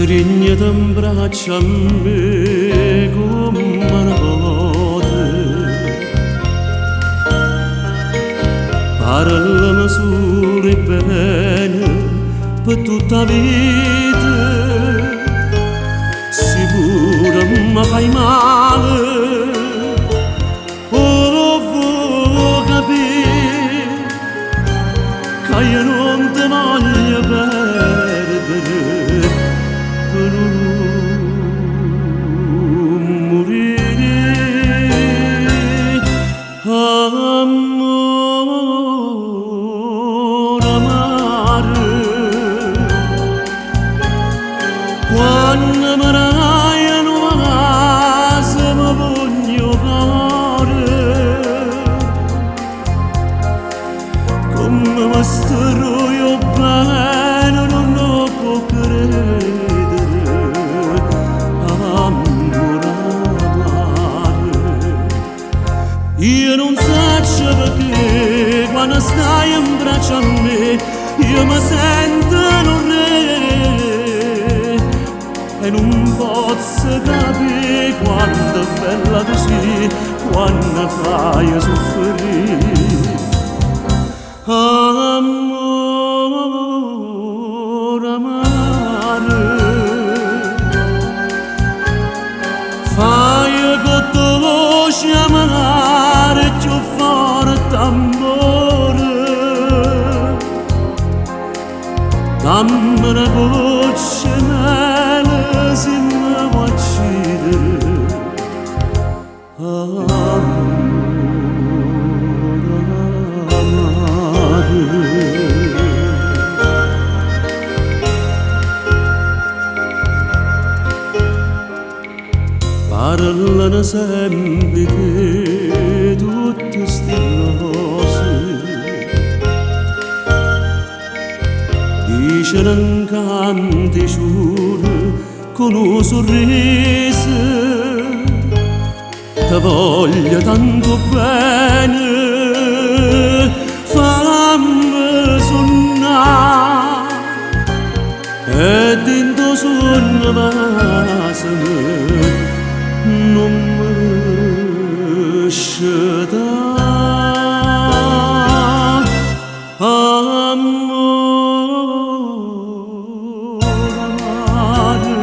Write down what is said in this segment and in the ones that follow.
Stringe in braccia a me come una volta, parlami solo e bene per tutta la vita. Sicuro mi fai male, oh vuoi capire che io non ti voglio perdere. Quando mi raiono se mi voglio fare, come mi starò io bene non lo può credere, amore amare. Io non so perché quando stai in braccio a me io mi sento un re. E non posso capire quanto è bella tu sei, quando fai soffrire. Amore amare, fai con tua voce amare più forte amore. Dammi una goccia mele se mi vuoi uccidere, amore amare. Parlano sempre che tutte ste cose, dicono in canti giuro con un sorriso, ti voglio tanto bene, fammi sonnare e dentro sonno vasami non mi scetare, amore amare.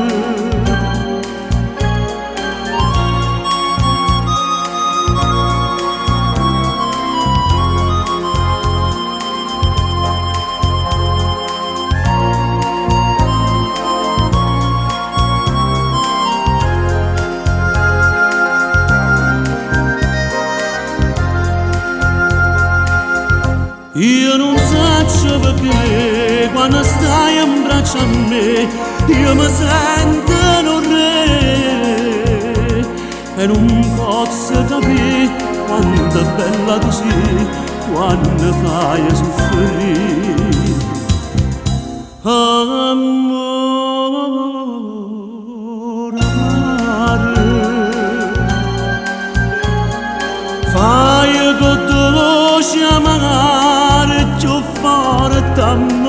Io non so perché quando stai in braccio a me io mi sento un re. E non posso capire quanto è bella tu sei, quando fai soffrire. Amore amare, fai con tua voce amare più forte amore.